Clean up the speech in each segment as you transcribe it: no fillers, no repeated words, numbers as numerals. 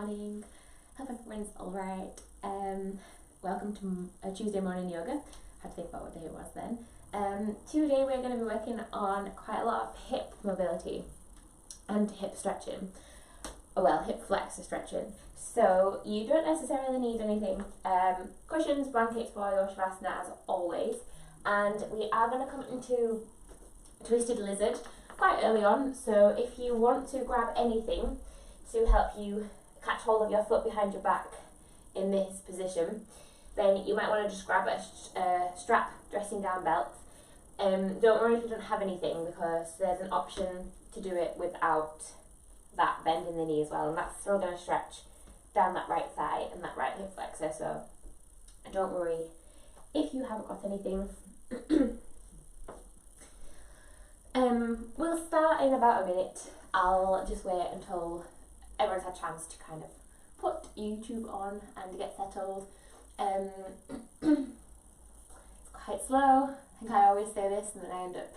morning. Hope everyone's alright. Welcome to a Tuesday morning yoga. Had to think about what day it was then. Today we're going to be working on quite a lot of hip mobility and hip stretching. Well, hip flexor stretching. So you don't necessarily need anything. Cushions, blankets for your Shavasana as always. And we are going to come into Twisted Lizard quite early on. So if you want to grab anything to help you catch hold of your foot behind your back in this position, then you might want to just grab a strap dressing down belt. Don't worry if you don't have anything, because there's an option to do it without that bend in the knee as well, and that's still going to stretch down that right thigh and that right hip flexor, so don't worry if you haven't got anything. We'll start in about a minute. I'll just wait until everyone's had a chance to kind of put YouTube on and get settled. It's quite slow. I think I always say this and then I end up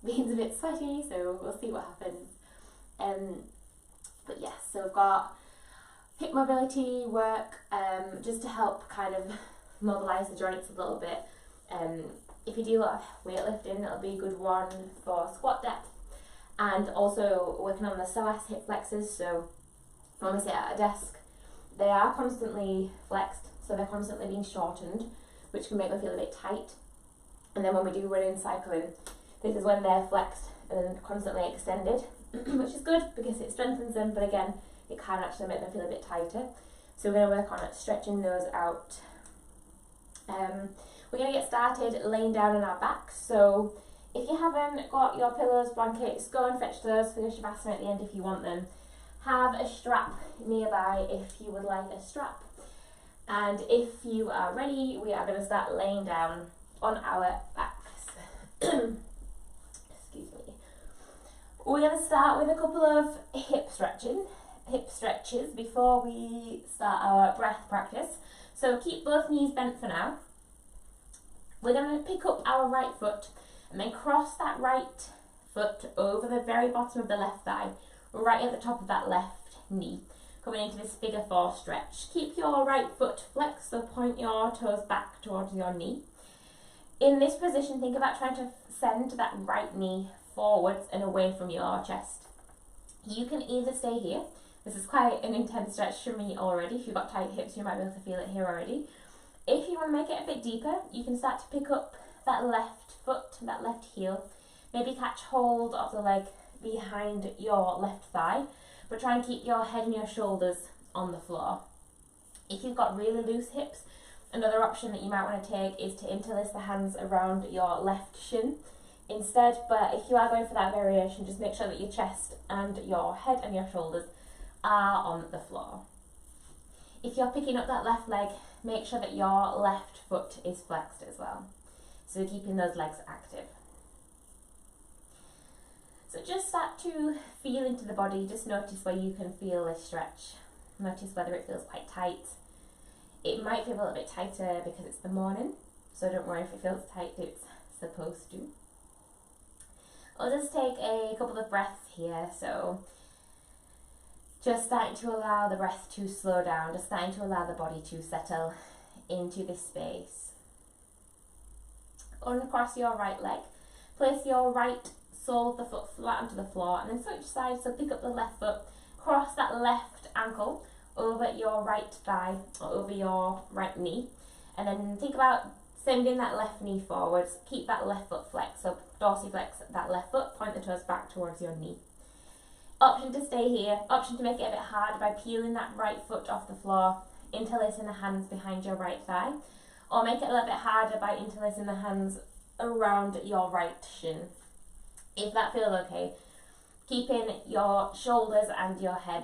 being a bit sweaty, so we'll see what happens. But yes, so we've got hip mobility work just to help kind of mobilise the joints a little bit. If you do a lot of weightlifting, it'll be a good one for squat depth, and also working on the psoas hip flexors. So when we sit at a desk, they are constantly flexed, so they're constantly being shortened, which can make them feel a bit tight. And then when we do running, cycling, this is when they're flexed and constantly extended, which is good because it strengthens them, but again, it can actually make them feel a bit tighter. So we're going to work on stretching those out. We're going to get started laying down on our backs. So if you haven't got your pillows, blankets, go and fetch those for your Shavasana at the end if you want them. Have a strap nearby if you would like a strap. And if you are ready, we are going to start laying down on our backs. Excuse me. We're going to start with a couple of hip stretches before we start our breath practice. So keep both knees bent for now. We're going to pick up our right foot and then cross that right foot over the very bottom of the left thigh, right at the top of that left knee, coming into this figure 4 stretch. Keep your right foot flexed, so point your toes back towards your knee. In this position, think about trying to send that right knee forwards and away from your chest. You can either stay here. This is quite an intense stretch for me already. If you've got tight hips, you might be able to feel it here already. If you want to make it a bit deeper, you can start to pick up that left foot, that left heel. Maybe catch hold of the leg behind your left thigh, but try and keep your head and your shoulders on the floor. If you've got really loose hips, another option that you might want to take is to interlace the hands around your left shin instead, but if you are going for that variation, just make sure that your chest and your head and your shoulders are on the floor. If you're picking up that left leg, make sure that your left foot is flexed as well. So keeping those legs active. So just start to feel into the body, just notice where you can feel this stretch. Notice whether it feels quite tight. It might feel a little bit tighter because it's the morning, so don't worry if it feels tight, it's supposed to. I'll just take a couple of breaths here, so just starting to allow the breath to slow down, just starting to allow the body to settle into this space. Uncross your right leg, place your right sole of the foot flat onto the floor, and then switch sides, so pick up the left foot, cross that left ankle over your right thigh or over your right knee, and then think about sending that left knee forwards. Keep that left foot flexed, so dorsiflex that left foot, point the toes back towards your knee. Option to stay here, option to make it a bit harder by peeling that right foot off the floor, interlacing the hands behind your right thigh, or make it a little bit harder by interlacing the hands around your right shin. If that feels okay, keeping your shoulders and your head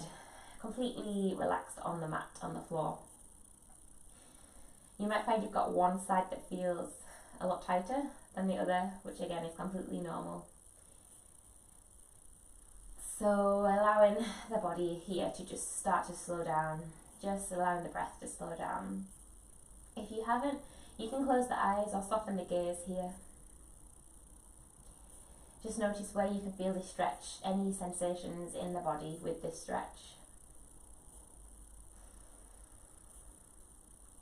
completely relaxed on the mat, on the floor. You might find you've got one side that feels a lot tighter than the other, which again is completely normal. So allowing the body here to just start to slow down, just allowing the breath to slow down. If you haven't, you can close the eyes or soften the gaze here. Just notice where you can feel this stretch, any sensations in the body with this stretch.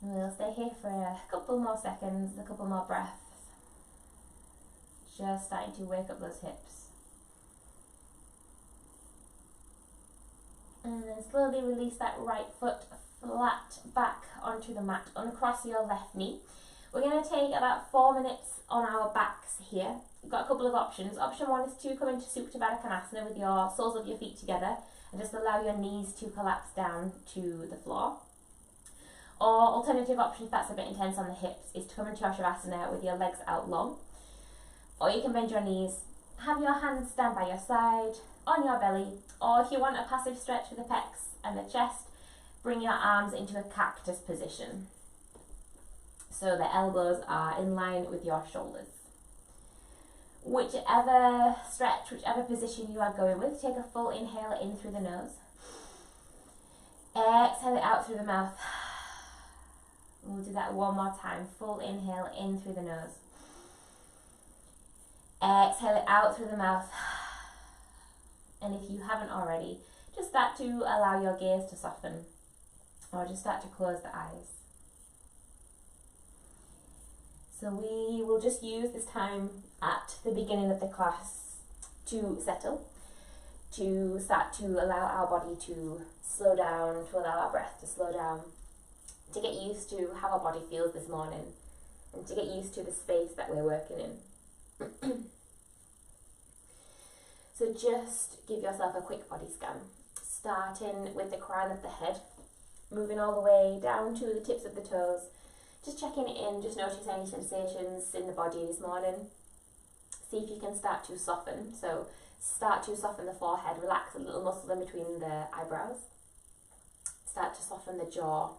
And we'll stay here for a couple more seconds, a couple more breaths. Just starting to wake up those hips. And then slowly release that right foot flat back onto the mat, uncross your left knee. We're going to take about 4 minutes on our backs here. We've got a couple of options. Option 1 is to come into Supta Baddha Konasana with your soles of your feet together and just allow your knees to collapse down to the floor. Or alternative option, if that's a bit intense on the hips, is to come into Shavasana with your legs out long. Or you can bend your knees, have your hands stand by your side, on your belly, or if you want a passive stretch for the pecs and the chest, bring your arms into a cactus position. So the elbows are in line with your shoulders. Whichever stretch, whichever position you are going with, take a full inhale in through the nose. Exhale it out through the mouth. We'll do that one more time. Full inhale in through the nose. Exhale it out through the mouth. And if you haven't already, just start to allow your gaze to soften, or just start to close the eyes. So we will just use this time at the beginning of the class to settle, to start to allow our body to slow down, to allow our breath to slow down, to get used to how our body feels this morning, and to get used to the space that we're working in. So just give yourself a quick body scan, starting with the crown of the head, moving all the way down to the tips of the toes, just checking it in, just notice any sensations in the body this morning. See if you can start to soften, so start to soften the forehead, relax a little muscle in between the eyebrows, start to soften the jaw,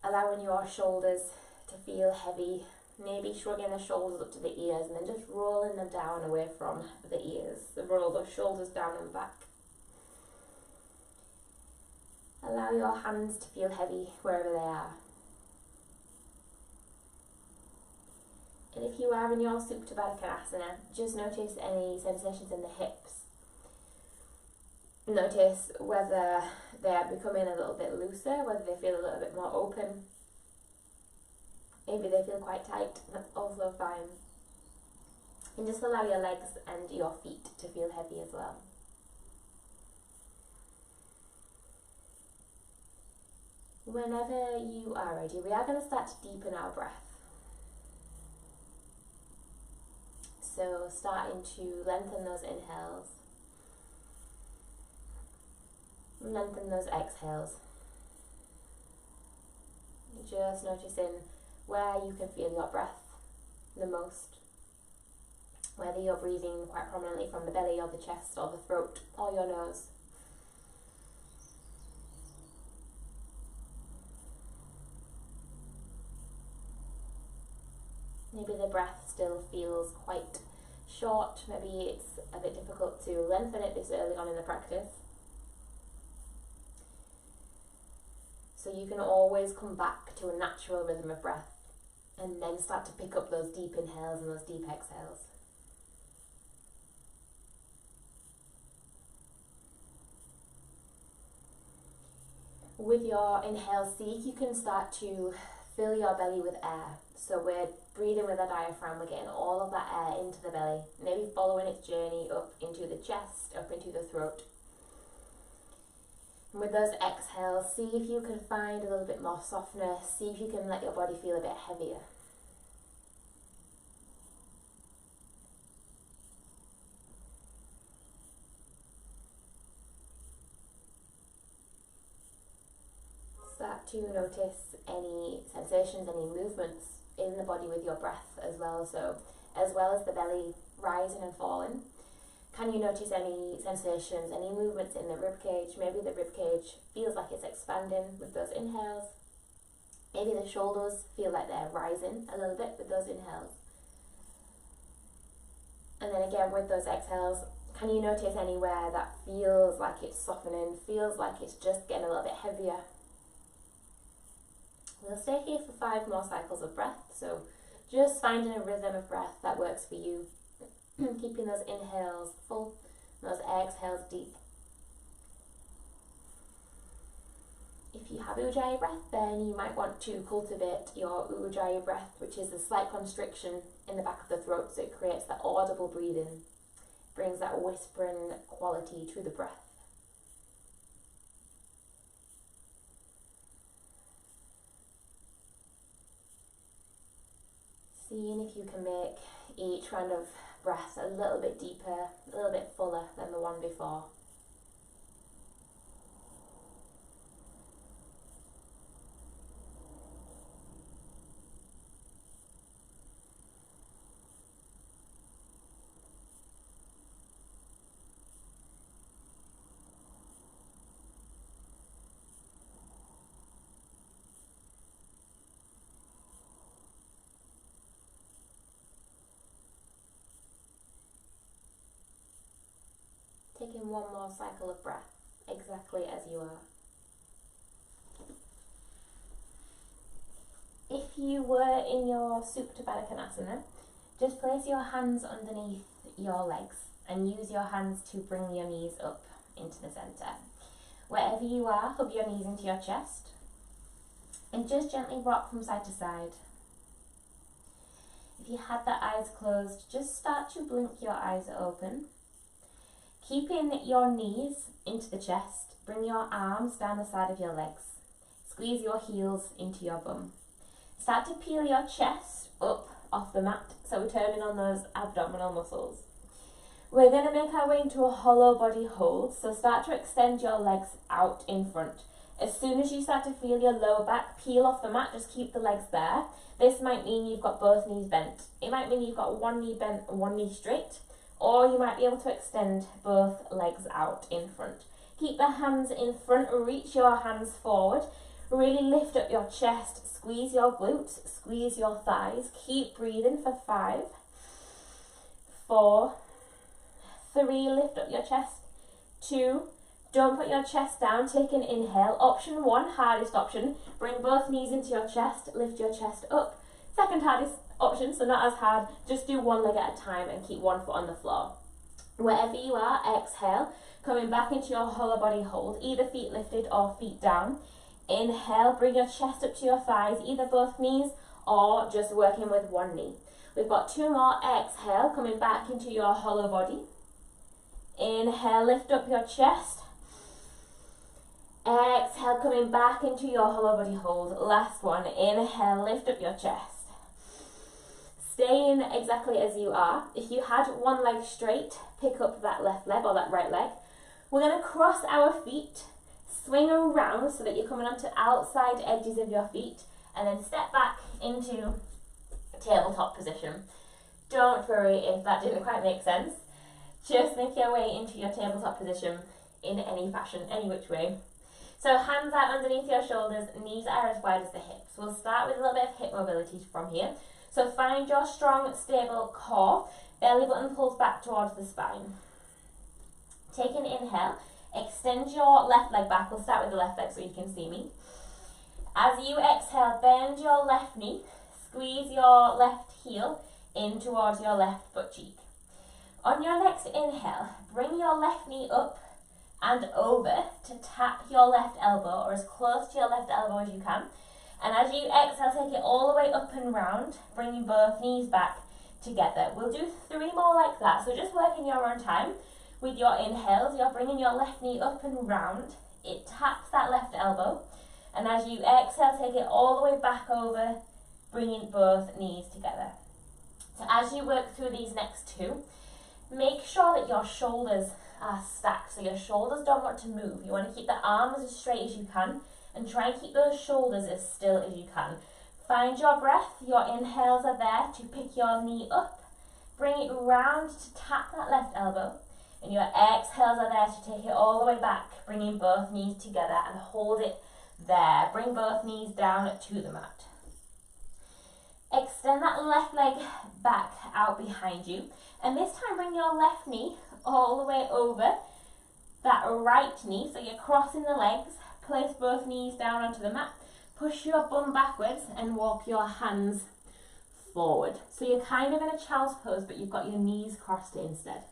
allowing your shoulders to feel heavy, maybe shrugging the shoulders up to the ears and then just rolling them down away from the ears. So roll those shoulders down and back. Allow your hands to feel heavy wherever they are. And if you are in your Supta Baddha Konasana, just notice any sensations in the hips. Notice whether they are becoming a little bit looser, whether they feel a little bit more open. Maybe they feel quite tight, that's also fine. And just allow your legs and your feet to feel heavy as well. Whenever you are ready, we are going to start to deepen our breath. So starting to lengthen those inhales, lengthen those exhales. Just noticing where you can feel your breath the most, whether you're breathing quite prominently from the belly or the chest or the throat or your nose. Maybe the breath still feels quite short, maybe it's a bit difficult to lengthen it this early on in the practice. So you can always come back to a natural rhythm of breath and then start to pick up those deep inhales and those deep exhales. With your inhale, see if you can start to fill your belly with air. So we're breathing with a diaphragm, we're getting all of that air into the belly, maybe following its journey up into the chest, up into the throat. And with those exhales, see if you can find a little bit more softness, see if you can let your body feel a bit heavier. Start to notice any sensations, any movements in the body with your breath as well. So as well as the belly rising and falling, can you notice any sensations, any movements in the rib cage? Maybe the rib cage feels like it's expanding with those inhales. Maybe the shoulders feel like they're rising a little bit with those inhales. And then again with those exhales, can you notice anywhere that feels like it's softening, feels like it's just getting a little bit heavier? We'll stay here for 5 more cycles of breath, so just finding a rhythm of breath that works for you. Keeping those inhales full, those exhales deep. If you have Ujjayi breath, then you might want to cultivate your Ujjayi breath, which is a slight constriction in the back of the throat, so it creates that audible breathing, brings that whispering quality to the breath. Seeing if you can make each round of breath a little bit deeper, a little bit fuller than the one before. Taking one more cycle of breath, exactly as you are. If you were in your Supta Baddha Konasana, just place your hands underneath your legs and use your hands to bring your knees up into the centre. Wherever you are, hug your knees into your chest and just gently rock from side to side. If you had the eyes closed, just start to blink your eyes open. Keeping your knees into the chest, bring your arms down the side of your legs. Squeeze your heels into your bum. Start to peel your chest up off the mat, so we're turning on those abdominal muscles. We're going to make our way into a hollow body hold, so start to extend your legs out in front. As soon as you start to feel your lower back peel off the mat, just keep the legs there. This might mean you've got both knees bent. It might mean you've got one knee bent and one knee straight. Or you might be able to extend both legs out in front. Keep the hands in front, reach your hands forward. Really lift up your chest, squeeze your glutes, squeeze your thighs. Keep breathing for 5, 4, 3, lift up your chest. 2, don't put your chest down, take an inhale. Option 1, hardest option, bring both knees into your chest, lift your chest up. Second hardest option, so not as hard, just do one leg at a time and keep one foot on the floor. Wherever you are, exhale, coming back into your hollow body hold, either feet lifted or feet down. Inhale, bring your chest up to your thighs, either both knees or just working with one knee. We've got 2 more. Exhale, coming back into your hollow body. Inhale, lift up your chest. Exhale, coming back into your hollow body hold. Last one. Inhale, lift up your chest. Staying exactly as you are. If you had one leg straight, pick up that left leg or that right leg. We're going to cross our feet, swing around so that you're coming onto outside edges of your feet, and then step back into tabletop position. Don't worry if that didn't quite make sense. Just make your way into your tabletop position in any fashion, any which way. So hands out underneath your shoulders, knees are as wide as the hips. We'll start with a little bit of hip mobility from here. So find your strong, stable core. Belly button pulls back towards the spine. Take an inhale. Extend your left leg back. We'll start with the left leg so you can see me. As you exhale, bend your left knee. Squeeze your left heel in towards your left butt cheek. On your next inhale, bring your left knee up and over to tap your left elbow, or as close to your left elbow as you can. And as you exhale, take it all the way up and round, bringing both knees back together. We'll do 3 more like that, so just work in your own time. With your inhales, you're bringing your left knee up and round. It taps that left elbow. And as you exhale, take it all the way back over, bringing both knees together. So as you work through these next 2, make sure that your shoulders are stacked, so your shoulders don't want to move. You want to keep the arms as straight as you can, and try and keep those shoulders as still as you can. Find your breath. Your inhales are there to pick your knee up. Bring it round to tap that left elbow. And your exhales are there to take it all the way back, bringing both knees together and hold it there. Bring both knees down to the mat. Extend that left leg back out behind you. And this time bring your left knee all the way over that right knee. So you're crossing the legs. Place both knees down onto the mat. Push your bum backwards and walk your hands forward. So you're kind of in a child's pose, but you've got your knees crossed instead.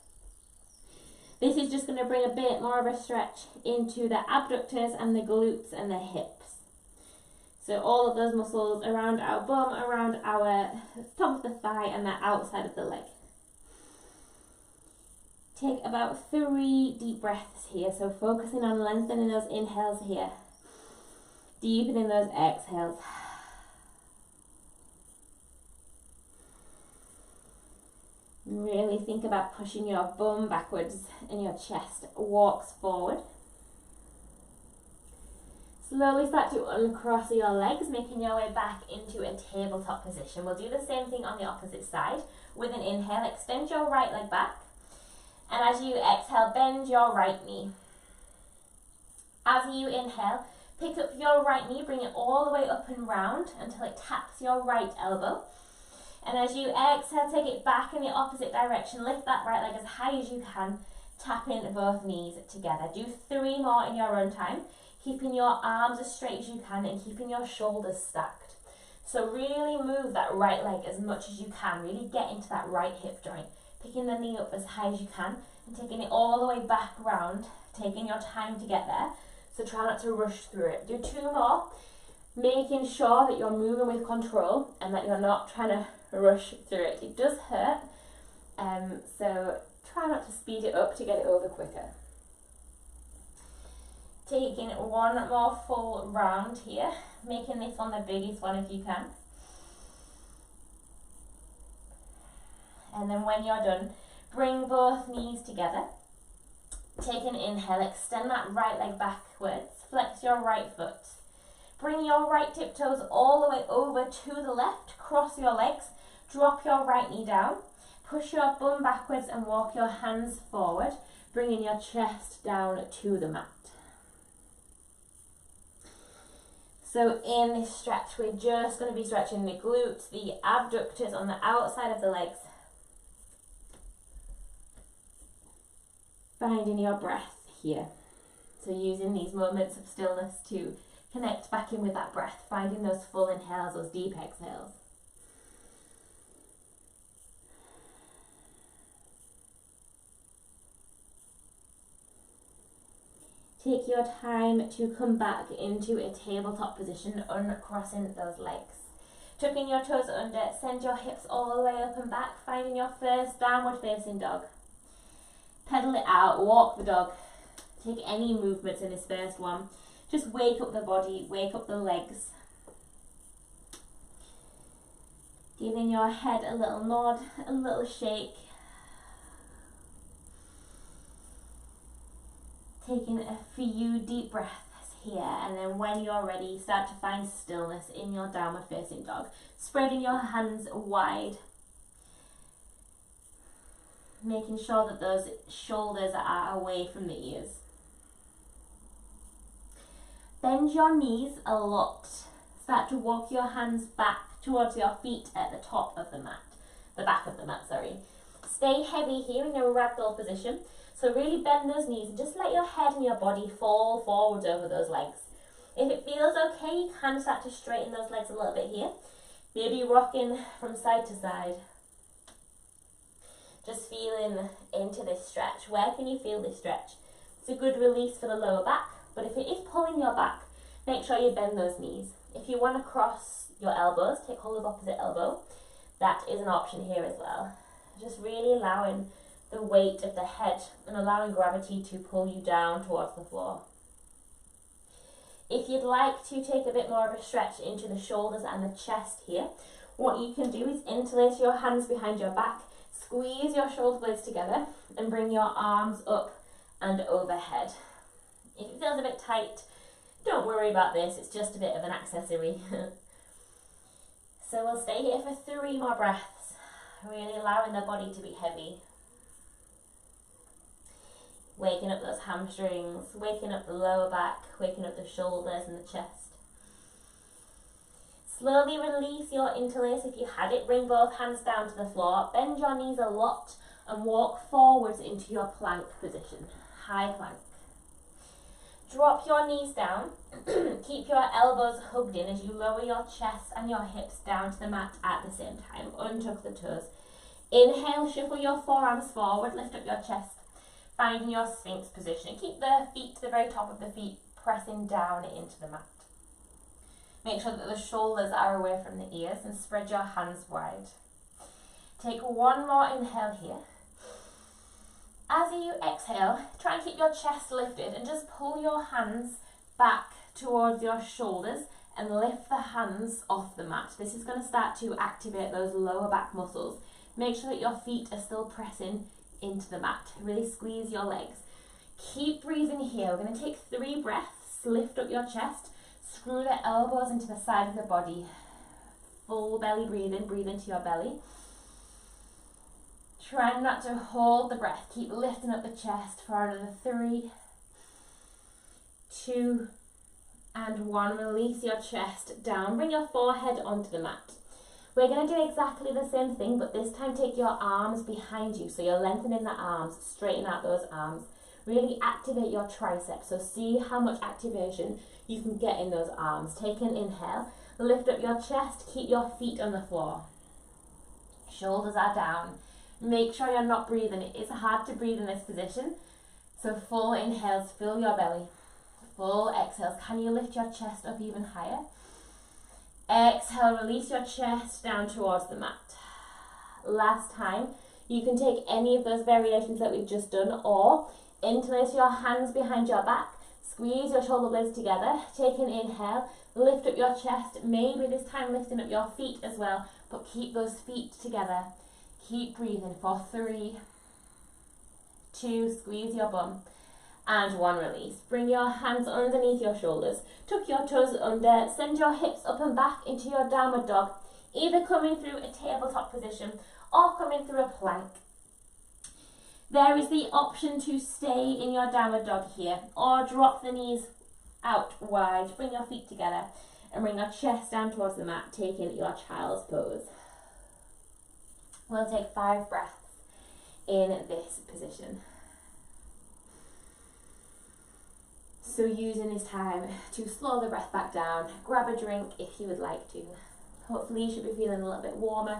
This is just going to bring a bit more of a stretch into the abductors and the glutes and the hips. So all of those muscles around our bum, around our top of the thigh and the outside of the leg. Take about 3 deep breaths here. So focusing on lengthening those inhales here. Deepening those exhales. Really think about pushing your bum backwards and your chest walks forward. Slowly start to uncross your legs, making your way back into a tabletop position. We'll do the same thing on the opposite side. With an inhale, extend your right leg back. And as you exhale, bend your right knee. As you inhale, pick up your right knee, bring it all the way up and round until it taps your right elbow. And as you exhale, take it back in the opposite direction. Lift that right leg as high as you can, tapping both knees together. Do 3 more in your own time, keeping your arms as straight as you can and keeping your shoulders stacked. So really move that right leg as much as you can. Really get into that right hip joint. Picking the knee up as high as you can and taking it all the way back round, taking your time to get there. So try not to rush through it. Do 2 more, making sure that you're moving with control and that you're not trying to rush through it. It does hurt, so try not to speed it up to get it over quicker. Taking 1 more full round here, making this one the biggest one if you can. And then when you're done, bring both knees together. Take an inhale, extend that right leg backwards, flex your right foot. Bring your right tiptoes all the way over to the left, cross your legs, drop your right knee down, push your bum backwards and walk your hands forward, bringing your chest down to the mat. So in this stretch, we're just going to be stretching the glutes, the abductors on the outside of the legs. Finding your breath here. So using these moments of stillness to connect back in with that breath, finding those full inhales, those deep exhales. Take your time to come back into a tabletop position, uncrossing those legs. Tucking your toes under, send your hips all the way up and back, finding your first downward facing dog. Pedal it out, walk the dog. Take any movements in this first one. Just wake up the body, wake up the legs. Giving your head a little nod, a little shake. Taking a few deep breaths here, and then when you're ready, start to find stillness in your downward facing dog. Spreading your hands wide. Making sure that those shoulders are away from the ears. Bend your knees a lot. Start to walk your hands back towards your feet at the top of the mat. The back of the mat, sorry. Stay heavy here in your ragdoll position. So really bend those knees and just let your head and your body fall forwards over those legs. If it feels okay, you can start to straighten those legs a little bit here. Maybe rocking from side to side. Just feeling into this stretch. Where can you feel this stretch? It's a good release for the lower back, but if it is pulling your back, make sure you bend those knees. If you want to cross your elbows, take hold of opposite elbow. That is an option here as well. Just really allowing the weight of the head and allowing gravity to pull you down towards the floor. If you'd like to take a bit more of a stretch into the shoulders and the chest here, what you can do is interlace your hands behind your back, squeeze your shoulder blades together and bring your arms up and overhead. If it feels a bit tight, don't worry about this, it's just a bit of an accessory. So we'll stay here for 3 more breaths, really allowing the body to be heavy. Waking up those hamstrings, waking up the lower back, waking up the shoulders and the chest. Slowly release your interlace if you had it. Bring both hands down to the floor. Bend your knees a lot and walk forwards into your plank position. High plank. Drop your knees down. Keep your elbows hugged in as you lower your chest and your hips down to the mat at the same time. Untuck the toes. Inhale, shuffle your forearms forward, lift up your chest. finding your Sphinx position. Keep the feet to the very top of the feet, pressing down into the mat. Make sure that the shoulders are away from the ears and spread your hands wide. Take one more inhale here. As you exhale, try and keep your chest lifted and just pull your hands back towards your shoulders and lift the hands off the mat. This is going to start to activate those lower back muscles. Make sure that your feet are still pressing into the mat. Really squeeze your legs. Keep breathing here. We're going to take 3 breaths. Lift up your chest. Screw the elbows into the side of the body. Full belly breathing. Breathe into your belly. Try not to hold the breath. Keep lifting up the chest for another 3, 2, and 1. Release your chest down. Bring your forehead onto the mat. We're going to do exactly the same thing, but this time take your arms behind you. So you're lengthening the arms, straighten out those arms. Really activate your triceps. So see how much activation you can get in those arms. Take an inhale. Lift up your chest. Keep your feet on the floor. Shoulders are down. Make sure you're not breathing. It is hard to breathe in this position. So full inhales, fill your belly. Full exhales. Can you lift your chest up even higher? Exhale, release your chest down towards the mat. Last time. You can take any of those variations that we've just done, or interlace your hands behind your back. Squeeze your shoulder blades together. Take an inhale. Lift up your chest. Maybe this time lifting up your feet as well, but keep those feet together. Keep breathing for 3, 2, squeeze your bum, and 1, release. Bring your hands underneath your shoulders. Tuck your toes under. Send your hips up and back into your downward dog, either coming through a tabletop position or coming through a plank. There is the option to stay in your downward dog here, or drop the knees out wide. Bring your feet together and bring your chest down towards the mat, taking your child's pose. We'll take 5 breaths in this position. So using this time to slow the breath back down, grab a drink if you would like to. Hopefully you should be feeling a little bit warmer.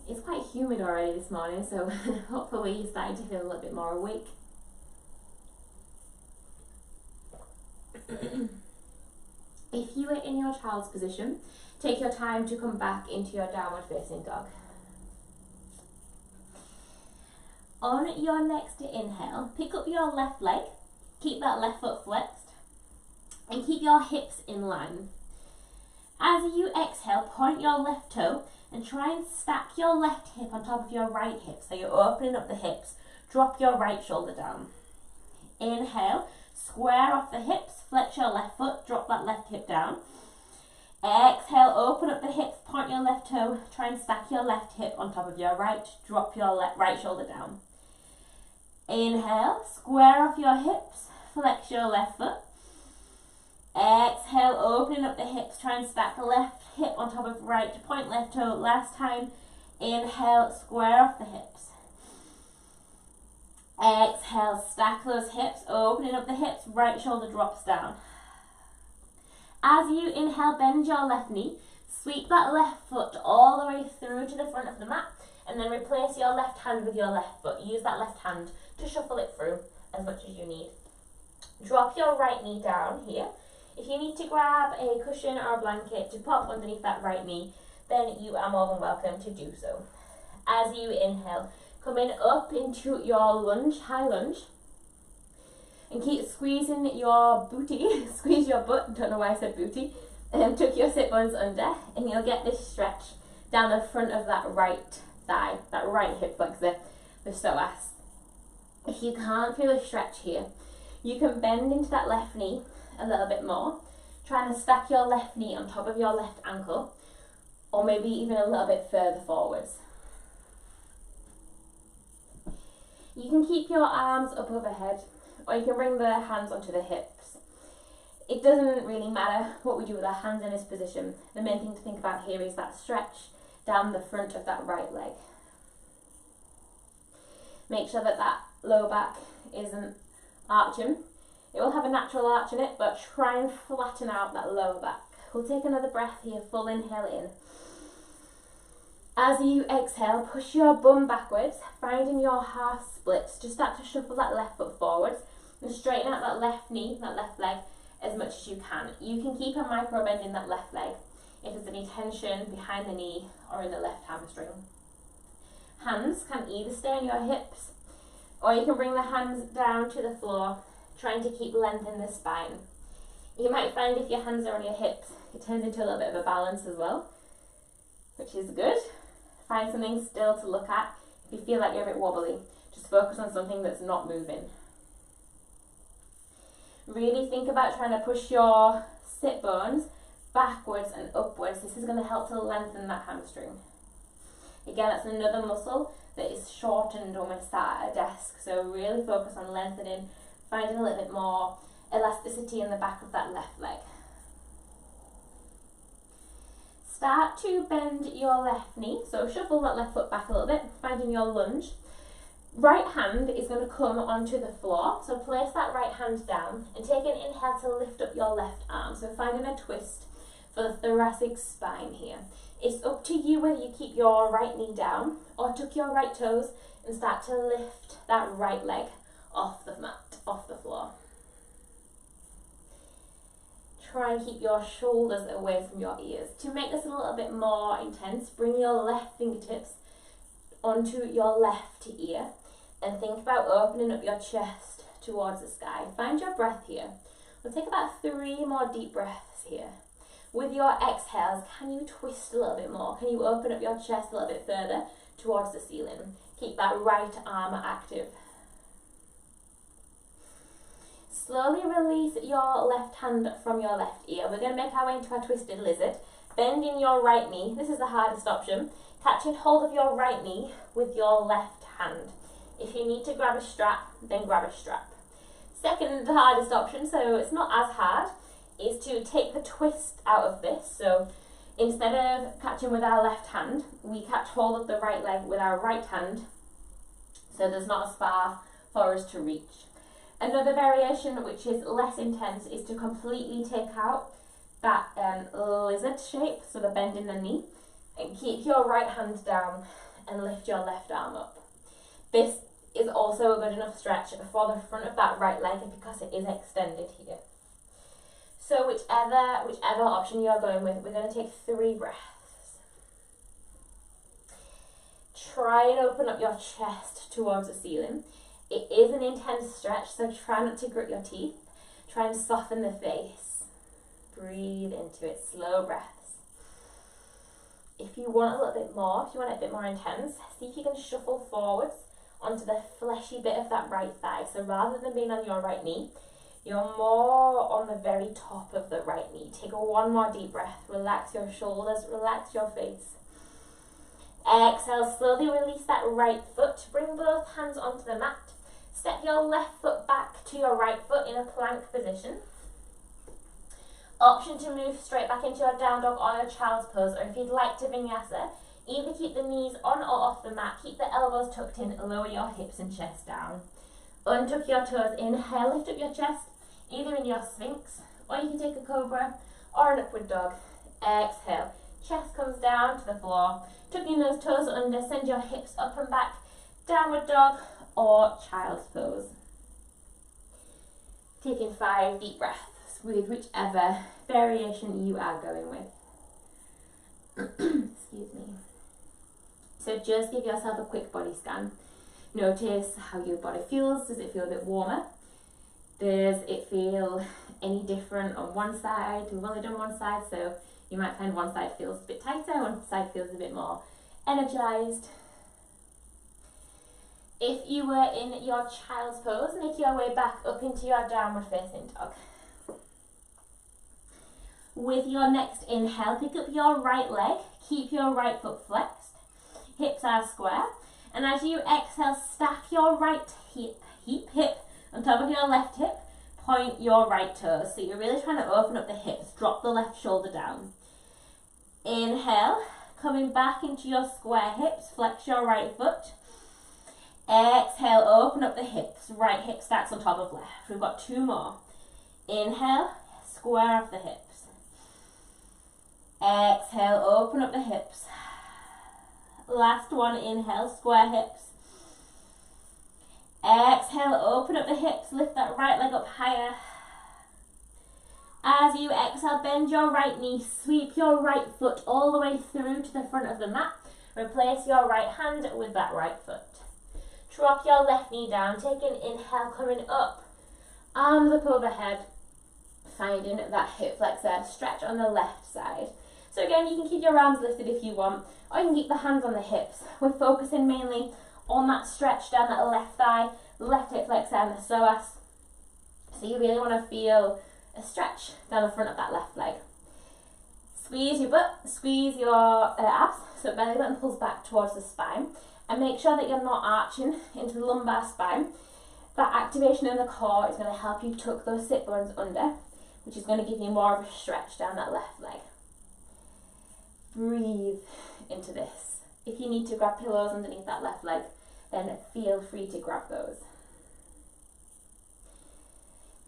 It's quite humid already this morning, so hopefully you're starting to feel a little bit more awake. If you are in your child's position, take your time to come back into your downward facing dog. On your next inhale, pick up your left leg, keep that left foot flexed, and keep your hips in line. As you exhale, point your left toe and try and stack your left hip on top of your right hip. So you're opening up the hips. Drop your right shoulder down. Inhale, square off the hips, flex your left foot, drop that left hip down. Exhale, open up the hips, point your left toe, try and stack your left hip on top of your right, drop your right shoulder down. Inhale, square off your hips, flex your left foot. Exhale, opening up the hips, try and stack the left hip on top of right, point left toe. Last time, inhale, square off the hips. Exhale, stack those hips, opening up the hips, right shoulder drops down. As you inhale, bend your left knee, sweep that left foot all the way through to the front of the mat, and then replace your left hand with your left foot. Use that left hand to shuffle it through as much as you need. Drop your right knee down here. If you need to grab a cushion or a blanket to pop underneath that right knee, then you are more than welcome to do so. As you inhale, coming up into your lunge, high lunge, and keep squeezing your booty, squeeze your butt, don't know why I said booty, and tuck your sit bones under, and you'll get this stretch down the front of that right thigh, that right hip flexor, the psoas. If you can't feel a stretch here, you can bend into that left knee a little bit more, trying to stack your left knee on top of your left ankle, or maybe even a little bit further forwards. You can keep your arms up overhead, or you can bring the hands onto the hips. It doesn't really matter what we do with our hands in this position. The main thing to think about here is that stretch down the front of that right leg. Make sure that that low back isn't arching. It will have a natural arch in it, but try and flatten out that lower back. We'll take another breath here, full inhale in. As you exhale, push your bum backwards, finding your half splits. Just start to shuffle that left foot forwards and straighten out that left knee, that left leg as much as you can. You can keep a micro bend in that left leg if there's any tension behind the knee or in the left hamstring. Hands can either stay on your hips or you can bring the hands down to the floor, trying to keep length in the spine. You might find if your hands are on your hips, it turns into a little bit of a balance as well, which is good. Find something still to look at. If you feel like you're a bit wobbly, just focus on something that's not moving. Really think about trying to push your sit bones backwards and upwards. This is going to help to lengthen that hamstring. Again, that's another muscle that is shortened when we're sat at a desk. So really focus on lengthening, finding a little bit more elasticity in the back of that left leg. Start to bend your left knee, so shuffle that left foot back a little bit, finding your lunge. Right hand is going to come onto the floor, so place that right hand down and take an inhale to lift up your left arm. So finding a twist for the thoracic spine here. It's up to you whether you keep your right knee down or tuck your right toes and start to lift that right leg off the mat, off the floor. Try and keep your shoulders away from your ears. To make this a little bit more intense, bring your left fingertips onto your left ear and think about opening up your chest towards the sky. Find your breath here. We'll take about 3 more deep breaths here. With your exhales, can you twist a little bit more? Can you open up your chest a little bit further towards the ceiling? Keep that right arm active. Slowly release your left hand from your left ear. We're going to make our way into our twisted lizard. Bending your right knee. This is the hardest option. Catching hold of your right knee with your left hand. If you need to grab a strap, then grab a strap. Second hardest option, so it's not as hard, is to take the twist out of this. So instead of catching with our left hand, we catch hold of the right leg with our right hand, so there's not as far for us to reach. Another variation which is less intense is to completely take out that lizard shape, so the bend in the knee, and keep your right hand down and lift your left arm up. This is also a good enough stretch for the front of that right leg because it is extended here. So whichever option you are going with, we're going to take 3 breaths. Try and open up your chest towards the ceiling. It is an intense stretch, so try not to grit your teeth. Try and soften the face. Breathe into it, slow breaths. If you want a little bit more, if you want it a bit more intense, see if you can shuffle forwards onto the fleshy bit of that right thigh. So rather than being on your right knee, you're more on the very top of the right knee. Take 1 more deep breath. Relax your shoulders, relax your face. Exhale, slowly release that right foot. Bring both hands onto the mat. Step your left foot back to your right foot in a plank position. Option to move straight back into your down dog or your child's pose, or if you'd like to vinyasa, either keep the knees on or off the mat, keep the elbows tucked in, lower your hips and chest down. Untuck your toes, inhale, lift up your chest, either in your sphinx, or you can take a cobra or an upward dog. Exhale, chest comes down to the floor, tucking those toes under, send your hips up and back, downward dog or child's pose. Taking 5 deep breaths with whichever variation you are going with. Excuse me. So just give yourself a quick body scan. Notice how your body feels. Does it feel a bit warmer? Does it feel any different on one side? We've only done one side, so you might find one side feels a bit tighter, one side feels a bit more energized. If you were in your child's pose, make your way back up into your downward facing dog. With your next inhale, pick up your right leg, keep your right foot flexed, hips are square, and as you exhale, stack your right hip on top of your left hip, point your right toes. So you're really trying to open up the hips, drop the left shoulder down. Inhale, coming back into your square hips, flex your right foot. Exhale, open up the hips, right hip stacks on top of left. We've got 2 more. Inhale, square off the hips. Exhale, open up the hips. Last one, inhale, square hips. Exhale, open up the hips, lift that right leg up higher. As you exhale, bend your right knee, sweep your right foot all the way through to the front of the mat. Replace your right hand with that right foot. Drop your left knee down, take an inhale, coming up, arms up overhead, finding that hip flexor stretch on the left side. So again, you can keep your arms lifted if you want, or you can keep the hands on the hips. We're focusing mainly on that stretch down that left thigh, left hip flexor and the psoas. So you really want to feel a stretch down the front of that left leg. Squeeze your butt, squeeze your abs, so belly button pulls back towards the spine, and make sure that you're not arching into the lumbar spine. That activation in the core is going to help you tuck those sit bones under, which is going to give you more of a stretch down that left leg. Breathe into this. If you need to grab pillows underneath that left leg, then feel free to grab those.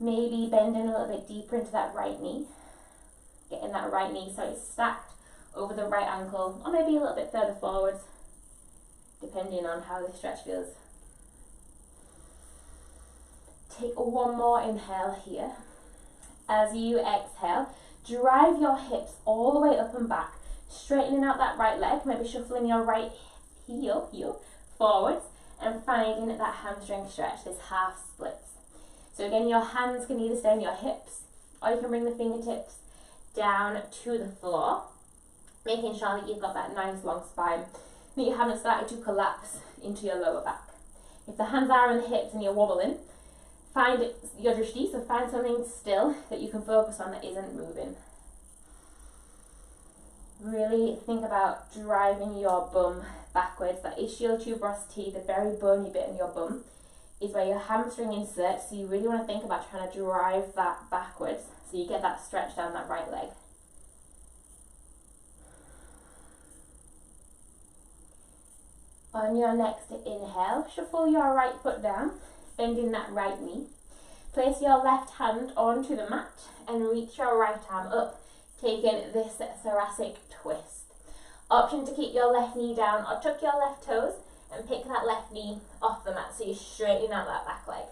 Maybe bending a little bit deeper into that right knee. Getting that right knee so it's stacked over the right ankle, or maybe a little bit further forwards, depending on how the stretch feels. Take one more inhale here. As you exhale, drive your hips all the way up and back, straightening out that right leg, maybe shuffling your right heel forwards, and finding that hamstring stretch, this half splits. So again, your hands can either stay on your hips, or you can bring the fingertips down to the floor, making sure that you've got that nice long spine, that you haven't started to collapse into your lower back. If the hands are on the hips and you're wobbling, find your drishti, so find something still that you can focus on that isn't moving. Really think about driving your bum backwards. That ischial tuberosity, the very bony bit in your bum, is where your hamstring inserts, so you really want to think about trying to drive that backwards so you get that stretch down that right leg. On your next inhale, shuffle your right foot down, bending that right knee. Place your left hand onto the mat and reach your right arm up, taking this thoracic twist. Option to keep your left knee down or tuck your left toes and pick that left knee off the mat so you're straightening out that back leg.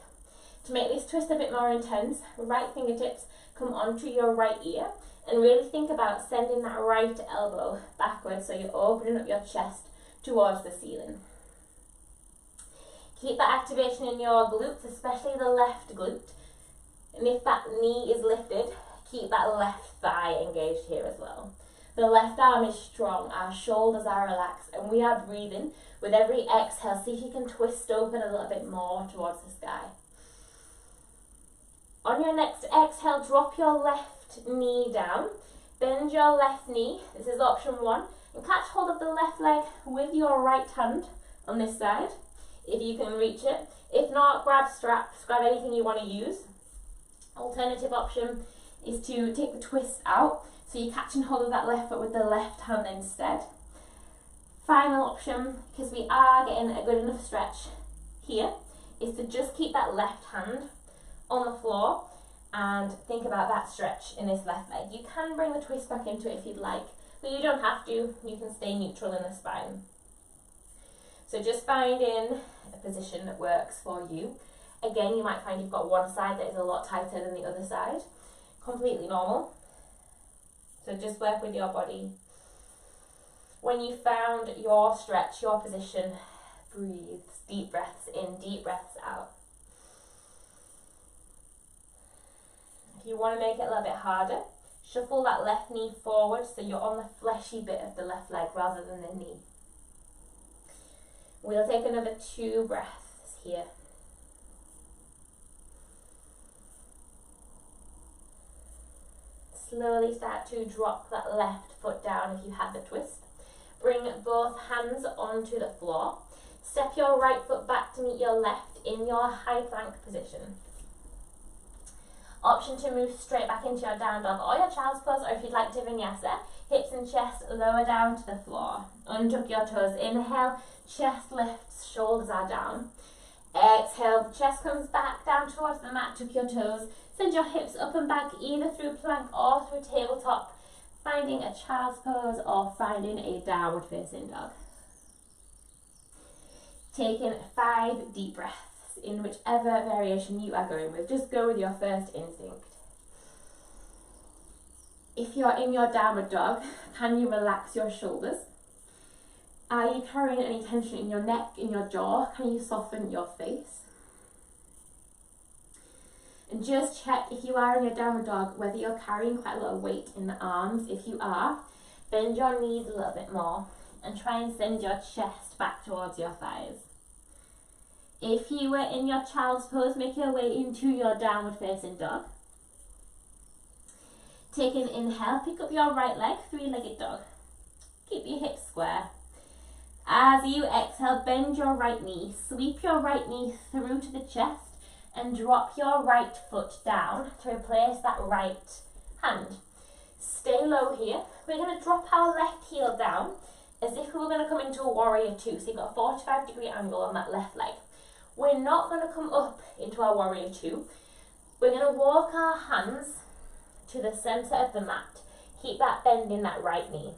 To make this twist a bit more intense, right fingertips come onto your right ear and really think about sending that right elbow backwards so you're opening up your chest towards the ceiling. Keep that activation in your glutes, especially the left glute. And if that knee is lifted, keep that left thigh engaged here as well. The left arm is strong, our shoulders are relaxed, and we are breathing. With every exhale, see if you can twist open a little bit more towards the sky. On your next exhale, drop your left knee down, bend your left knee, this is option one, and catch hold of the left leg with your right hand on this side, if you can reach it. If not, grab straps, grab anything you want to use. Alternative option is to take the twist out, so you're catching hold of that left foot with the left hand instead. Final option, because we are getting a good enough stretch here, is to just keep that left hand on the floor and think about that stretch in this left leg. You can bring the twist back into it if you'd like, but you don't have to. You can stay neutral in the spine. So just finding a position that works for you. Again, you might find you've got one side that is a lot tighter than the other side. Completely normal. So just work with your body. When you found your stretch, your position, breathe. Deep breaths in, deep breaths out. If you want to make it a little bit harder, shuffle that left knee forward so you're on the fleshy bit of the left leg rather than the knee. We'll take another 2 breaths here. Slowly start to drop that left foot down if you had the twist. Bring both hands onto the floor. Step your right foot back to meet your left in your high plank position. Option to move straight back into your down dog or your child's pose, or if you'd like to vinyasa, hips and chest lower down to the floor. Untuck your toes. Inhale, chest lifts, shoulders are down. Exhale, chest comes back down towards the mat, tuck your toes. Send your hips up and back either through plank or through tabletop, finding a child's pose or finding a downward facing dog. taking 5 deep breaths in whichever variation you are going with. Just go with your first instinct. If you're in your downward dog, can you relax your shoulders? Are you carrying any tension in your neck, in your jaw? Can you soften your face? And just check if you are in your downward dog whether you're carrying quite a lot of weight in the arms. If you are, bend your knees a little bit more and try and send your chest back towards your thighs. If you were in your child's pose, make your way into your downward facing dog. Take an inhale, pick up your right leg, 3-legged dog. Keep your hips square. As you exhale, bend your right knee, sweep your right knee through to the chest and drop your right foot down to replace that right hand. Stay low here. We're going to drop our left heel down as if we were going to come into a warrior 2. So you've got a 45-degree angle on that left leg. We're not going to come up into our warrior 2. We're going to walk our hands to the centre of the mat. Keep that bend in that right knee.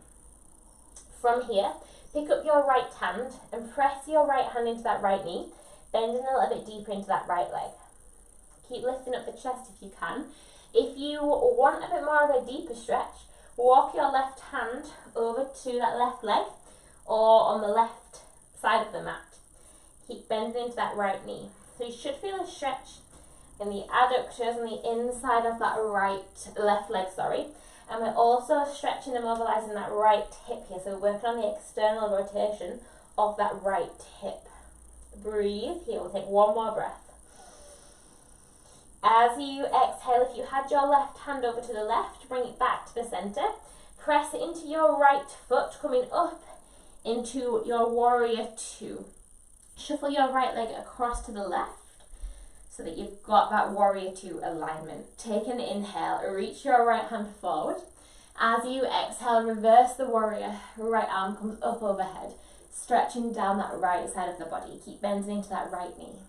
From here, pick up your right hand and press your right hand into that right knee, bending a little bit deeper into that right leg. Keep lifting up the chest if you can. If you want a bit more of a deeper stretch, walk your left hand over to that left leg or on the left side of the mat. Keep bending into that right knee. So you should feel a stretch in the adductors on the inside of that left leg, and we're also stretching and mobilizing that right hip here, so we're working on the external rotation of that right hip. Breathe here. We'll take one more breath. As you exhale, if you had your left hand over to the left, bring it back to the center. Press it into your right foot, coming up into your warrior 2. Shuffle your right leg across to the left so that you've got that warrior 2 alignment. Take an inhale, reach your right hand forward. As you exhale, reverse the warrior, right arm comes up overhead, stretching down that right side of the body. Keep bending into that right knee.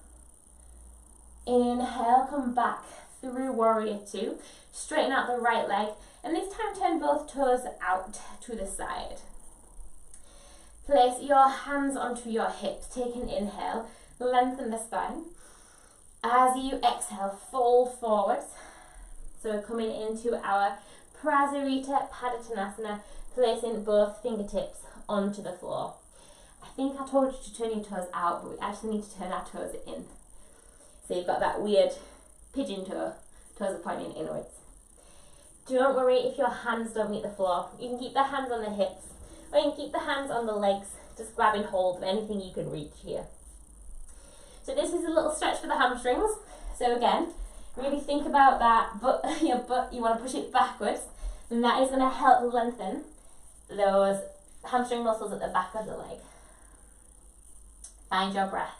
Inhale, come back through warrior 2. Straighten out the right leg, and this time turn both toes out to the side. Place your hands onto your hips. Take an inhale, lengthen the spine. As you exhale, fold forwards. So we're coming into our Prasarita Padottanasana, placing both fingertips onto the floor. I think I told you to turn your toes out, but we actually need to turn our toes in. So you've got that weird pigeon toe, toes are pointing inwards. Don't worry if your hands don't meet the floor. You can keep the hands on the hips, or you can keep the hands on the legs, just grabbing hold of anything you can reach here. So this is a little stretch for the hamstrings. So again, really think about that, but your butt, you want to push it backwards, and that is going to help lengthen those hamstring muscles at the back of the leg. Find your breath.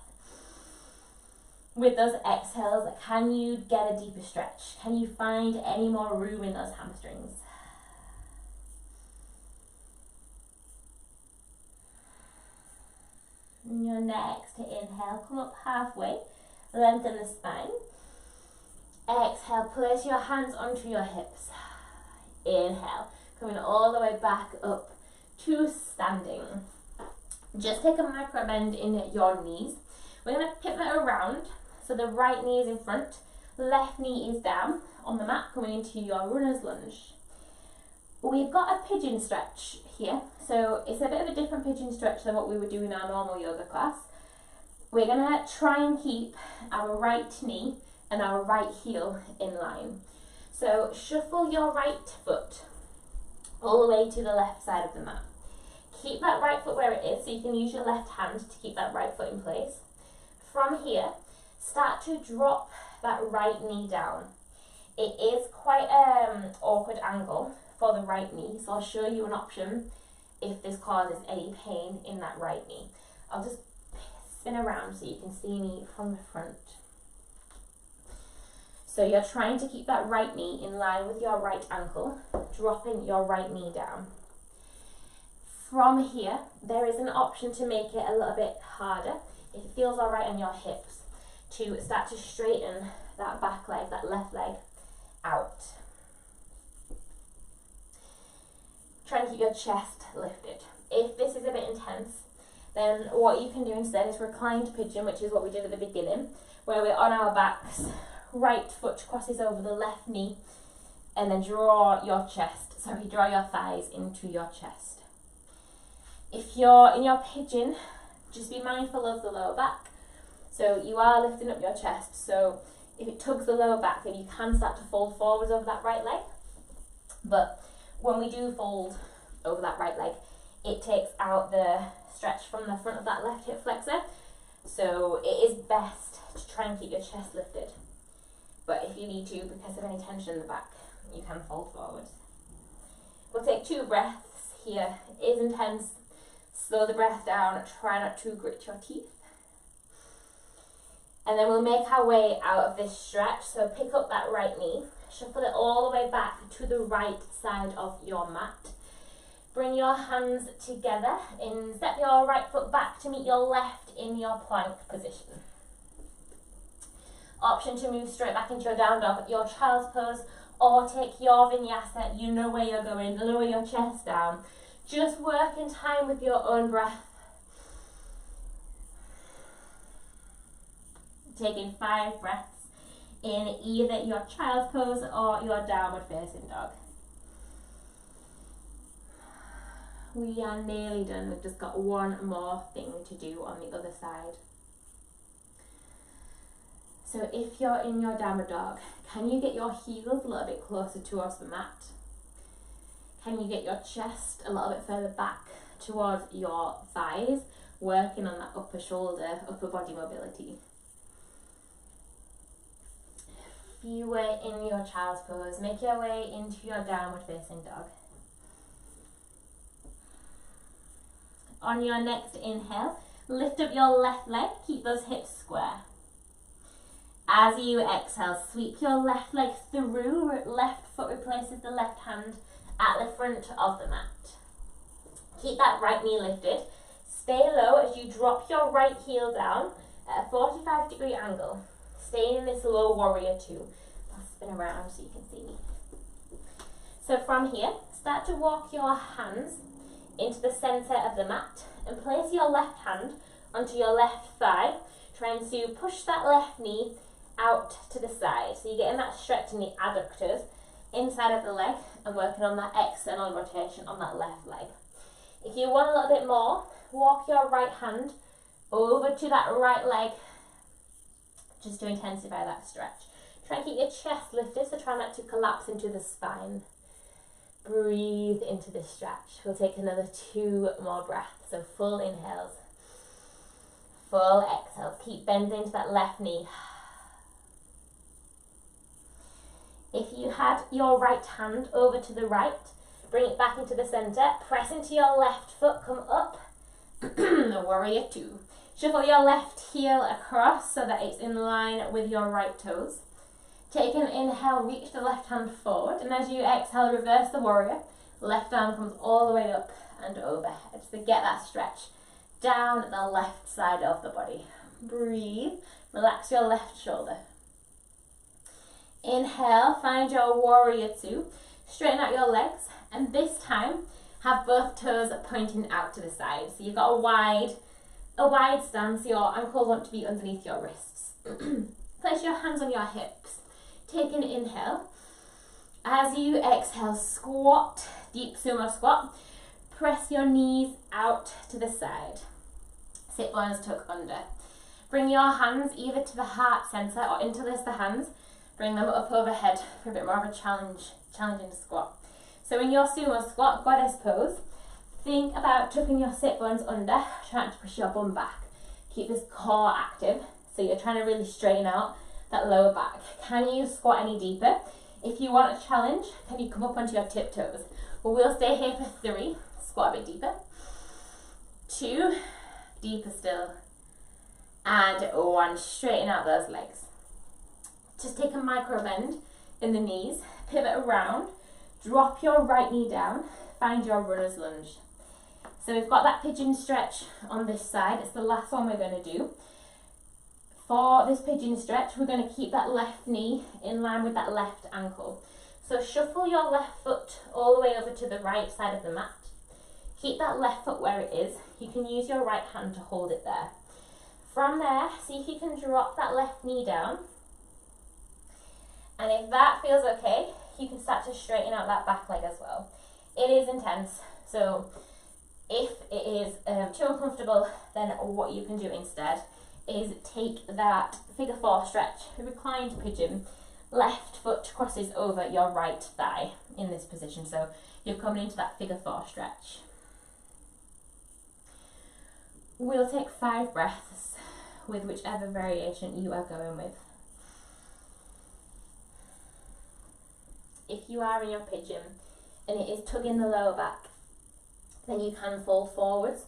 With those exhales, can you get a deeper stretch? Can you find any more room in those hamstrings? And your next to inhale, come up halfway, lengthen the spine. Exhale, place your hands onto your hips. Inhale, coming all the way back up to standing. Just take a micro bend in your knees. We're going to pivot around. So the right knee is in front, left knee is down on the mat, coming into your runner's lunge. We've got a pigeon stretch here, so it's a bit of a different pigeon stretch than what we would do in our normal yoga class. We're going to try and keep our right knee and our right heel in line. So shuffle your right foot all the way to the left side of the mat. Keep that right foot where it is, so you can use your left hand to keep that right foot in place. From here, start to drop that right knee down. It is quite an awkward angle for the right knee, so I'll show you an option if this causes any pain in that right knee. I'll just spin around so you can see me from the front. So you're trying to keep that right knee in line with your right ankle, dropping your right knee down. From here, there is an option to make it a little bit harder, if it feels alright on your hips, to start to straighten that back leg, that left leg, out. Try and keep your chest lifted. If this is a bit intense, then what you can do instead is reclined pigeon, which is what we did at the beginning, where we're on our backs, right foot crosses over the left knee, and then draw your thighs into your chest. If you're in your pigeon, just be mindful of the lower back. So you are lifting up your chest, so if it tugs the lower back, then you can start to fold forwards over that right leg. But when we do fold over that right leg, it takes out the stretch from the front of that left hip flexor. So it is best to try and keep your chest lifted. But if you need to, because of any tension in the back, you can fold forwards. We'll take 2 breaths here. It is intense. Slow the breath down. Try not to grit your teeth. And then we'll make our way out of this stretch. So pick up that right knee, shuffle it all the way back to the right side of your mat. Bring your hands together and step your right foot back to meet your left in your plank position. Option to move straight back into your down dog, your child's pose, or take your vinyasa. You know where you're going, lower your chest down. Just work in time with your own breath. Taking 5 breaths in either your child's pose or your downward facing dog. We are nearly done. We've just got one more thing to do on the other side. So if you're in your downward dog, can you get your heels a little bit closer towards the mat? Can you get your chest a little bit further back towards your thighs, working on that upper shoulder, upper body mobility? If you were in your child's pose, make your way into your downward facing dog. On your next inhale, lift up your left leg, keep those hips square. As you exhale, sweep your left leg through, left foot replaces the left hand at the front of the mat. Keep that right knee lifted. Stay low as you drop your right heel down at a 45-degree angle. Stay in this low warrior 2. I'll spin around so you can see me. So from here, start to walk your hands into the center of the mat and place your left hand onto your left thigh, trying to push that left knee out to the side. So you're getting that stretch in the adductors inside of the leg and working on that external rotation on that left leg. If you want a little bit more, walk your right hand over to that right leg just to intensify that stretch. Try and keep your chest lifted, so try not to collapse into the spine. Breathe into this stretch. We'll take another 2 more breaths. So full inhales, full exhales. Keep bending to that left knee. If you had your right hand over to the right, bring it back into the center. Press into your left foot, come up. The warrior 2. Shuffle your left heel across so that it's in line with your right toes. Take an inhale, reach the left hand forward, and as you exhale, reverse the warrior. Left arm comes all the way up and overhead. So get that stretch down the left side of the body. Breathe, relax your left shoulder. Inhale, find your warrior 2. Straighten out your legs, and this time have both toes pointing out to the side. So you've got a wide stance. Your ankles want to be underneath your wrists. Place your hands on your hips. Take an inhale. As you exhale, squat, deep sumo squat. Press your knees out to the side. Sit bones tuck under. Bring your hands either to the heart center or interlace the hands. Bring them up overhead for a bit more of a challenging squat. So in your sumo squat, goddess pose, think about tucking your sit bones under, trying to push your bum back. Keep this core active, so you're trying to really straighten out that lower back. Can you squat any deeper? If you want a challenge, can you come up onto your tiptoes? Well, we'll stay here for 3, squat a bit deeper. 2, deeper still. And 1, straighten out those legs. Just take a micro bend in the knees, pivot around, drop your right knee down, find your runner's lunge. So we've got that pigeon stretch on this side. It's the last one we're going to do. For this pigeon stretch, we're going to keep that left knee in line with that left ankle. So shuffle your left foot all the way over to the right side of the mat. Keep that left foot where it is. You can use your right hand to hold it there. From there, see if you can drop that left knee down. And if that feels okay, you can start to straighten out that back leg as well. It is intense, so if it is too uncomfortable, then what you can do instead is take that figure 4 stretch, reclined pigeon, left foot crosses over your right thigh in this position. So you're coming into that figure 4 stretch. We'll take 5 breaths with whichever variation you are going with. If you are in your pigeon and it is tugging the lower back, then you can fall forwards,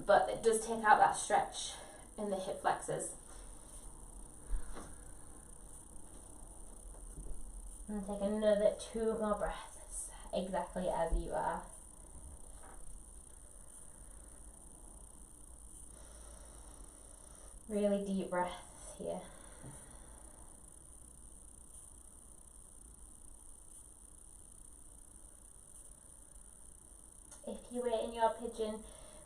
but it does take out that stretch in the hip flexors. And take another 2 more breaths, exactly as you are. Really deep breaths here. If you were in your pigeon,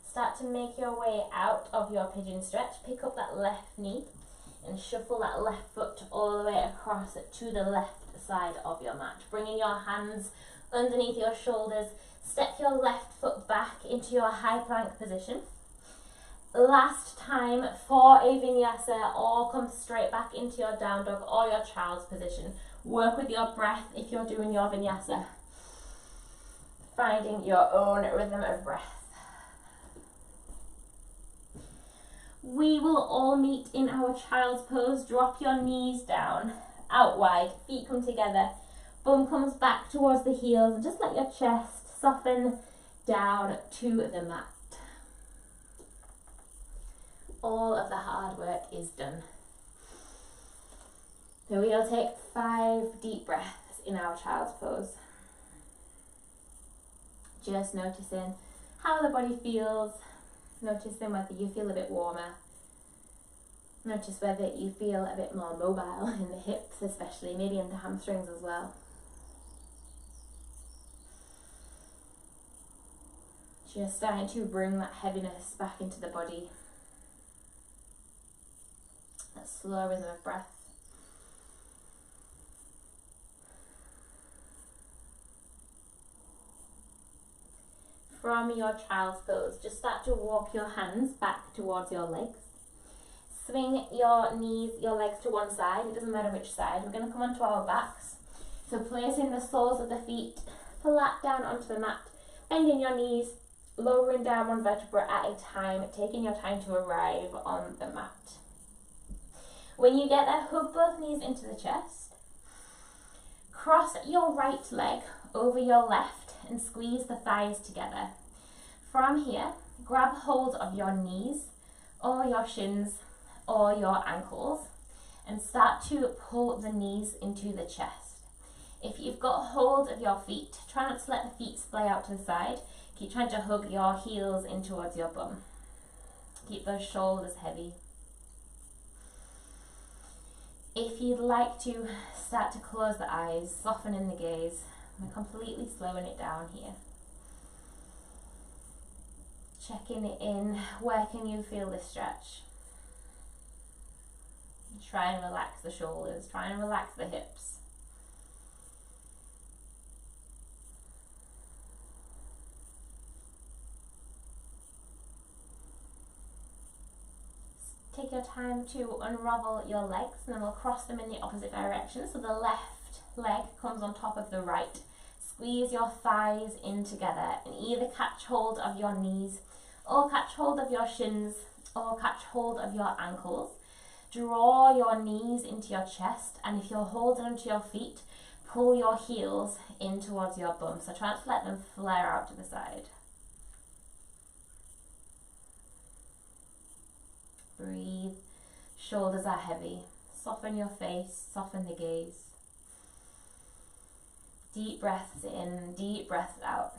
start to make your way out of your pigeon stretch. Pick up that left knee and shuffle that left foot all the way across to the left side of your mat. Bringing your hands underneath your shoulders. Step your left foot back into your high plank position. Last time for a vinyasa, or come straight back into your down dog or your child's position. Work with your breath if you're doing your vinyasa. Finding your own rhythm of breath. We will all meet in our child's pose. Drop your knees down, out wide, feet come together, bum comes back towards the heels, and just let your chest soften down to the mat. All of the hard work is done. So we'll take 5 deep breaths in our child's pose. Just noticing how the body feels, noticing whether you feel a bit warmer, notice whether you feel a bit more mobile in the hips, especially maybe in the hamstrings as well. Just starting to bring that heaviness back into the body. That slow rhythm of breath. From your child's pose, just start to walk your hands back towards your legs. Swing your knees, your legs to one side, it doesn't matter which side. We're going to come onto our backs. So placing the soles of the feet flat down onto the mat, bending your knees, lowering down one vertebra at a time, taking your time to arrive on the mat. When you get there, hug both knees into the chest. Cross your right leg over your left and squeeze the thighs together. From here, grab hold of your knees or your shins or your ankles and start to pull the knees into the chest. If you've got hold of your feet, try not to let the feet splay out to the side. Keep trying to hug your heels in towards your bum. Keep those shoulders heavy. If you'd like to start to close the eyes, soften in the gaze, I'm completely slowing it down here. Checking it in, where can you feel this stretch? Try and relax the shoulders, try and relax the hips. Take your time to unravel your legs and then we'll cross them in the opposite direction. So the left leg comes on top of the right. Squeeze your thighs in together and either catch hold of your knees or catch hold of your shins or catch hold of your ankles. Draw your knees into your chest, and if you're holding onto your feet, pull your heels in towards your bum. So try not to let them flare out to the side. Breathe. Shoulders are heavy. Soften your face, soften the gaze. Deep breaths in, deep breaths out.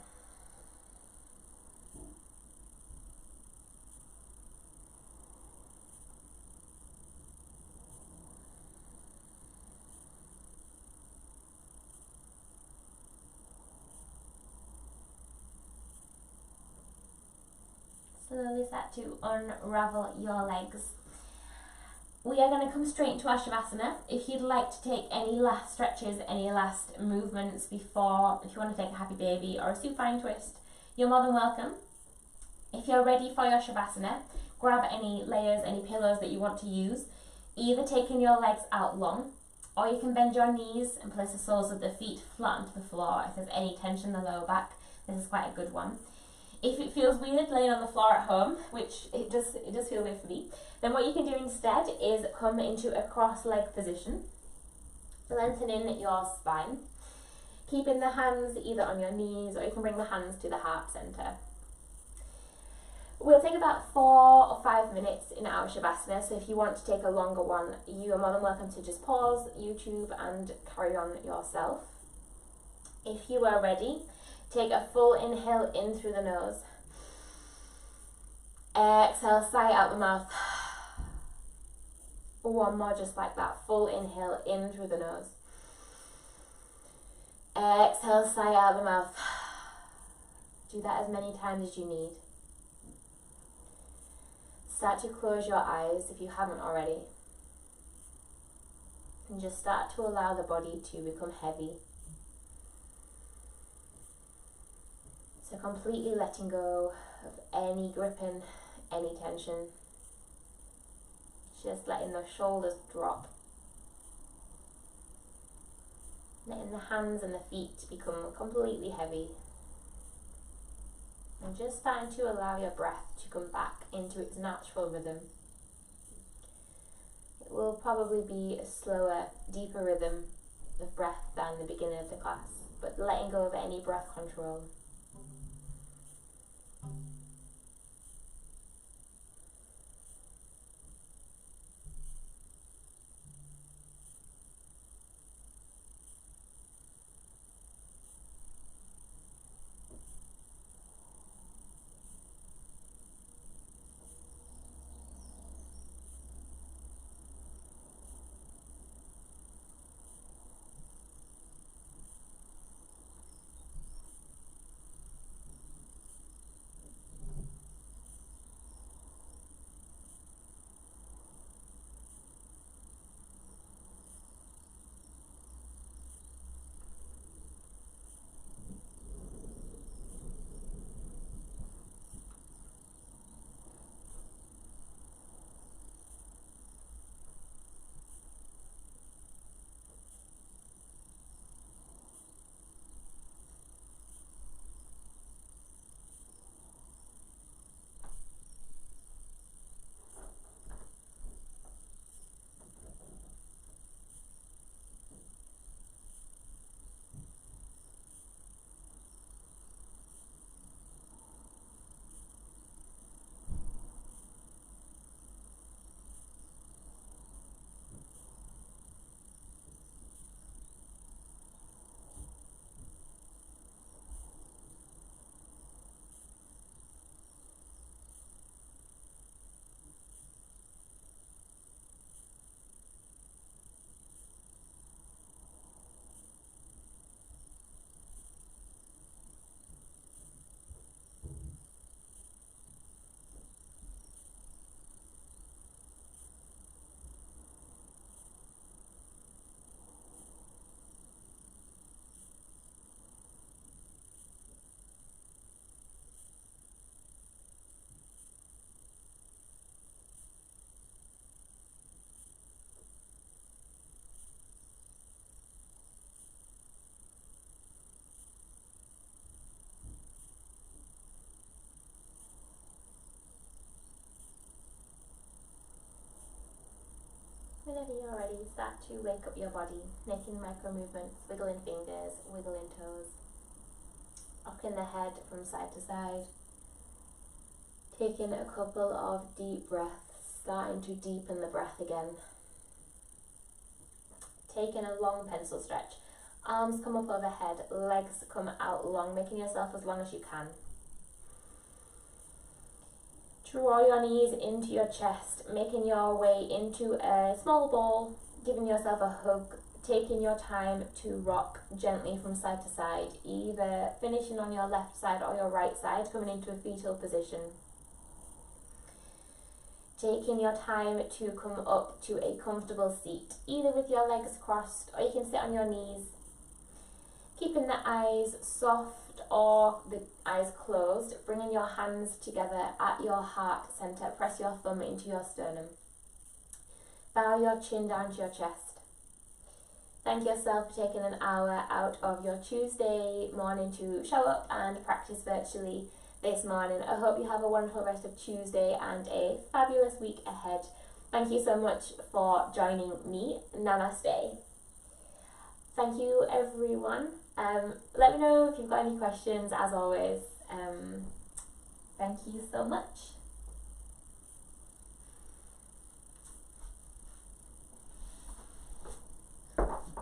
start to unravel your legs. We are going to come straight into our Shavasana. If you'd like to take any last stretches, any last movements before, if you want to take a happy baby or a supine twist, you're more than welcome. If you're ready for your Shavasana, grab any layers, any pillows that you want to use, either taking your legs out long, or you can bend your knees and place the soles of the feet flat onto the floor. If there's any tension in the lower back, this is quite a good one. If it feels weird laying on the floor at home, which it does feel weird for me, then what you can do instead is come into a cross-leg position, lengthening your spine, keeping the hands either on your knees, or you can bring the hands to the heart center. We'll take about 4 or 5 minutes in our Shavasana, so if you want to take a longer one, you are more than welcome to just pause YouTube and carry on yourself. If you are ready, take a full inhale in through the nose. Exhale, sigh out the mouth. One more just like that, full inhale in through the nose. Exhale, sigh out the mouth. Do that as many times as you need. Start to close your eyes if you haven't already. And just start to allow the body to become heavy. So completely letting go of any gripping, any tension. Just letting the shoulders drop. Letting the hands and the feet become completely heavy. And just starting to allow your breath to come back into its natural rhythm. It will probably be a slower, deeper rhythm of breath than the beginning of the class, but letting go of any breath control. Whenever you're ready, start to wake up your body, making micro movements, wiggling fingers, wiggling toes, rocking the head from side to side, taking a couple of deep breaths, starting to deepen the breath again. Taking a long pencil stretch, arms come up overhead, legs come out long, making yourself as long as you can. Draw your knees into your chest, making your way into a small ball, giving yourself a hug, taking your time to rock gently from side to side, either finishing on your left side or your right side, coming into a fetal position. taking your time to come up to a comfortable seat, either with your legs crossed or you can sit on your knees. Keeping the eyes soft or the eyes closed, bringing your hands together at your heart centre. Press your thumb into your sternum. Bow your chin down to your chest. Thank yourself for taking an hour out of your Tuesday morning to show up and practice virtually this morning. I hope you have a wonderful rest of Tuesday and a fabulous week ahead. Thank you so much for joining me. Namaste. Thank you, everyone. Let me know if you've got any questions, as always. Thank you so much.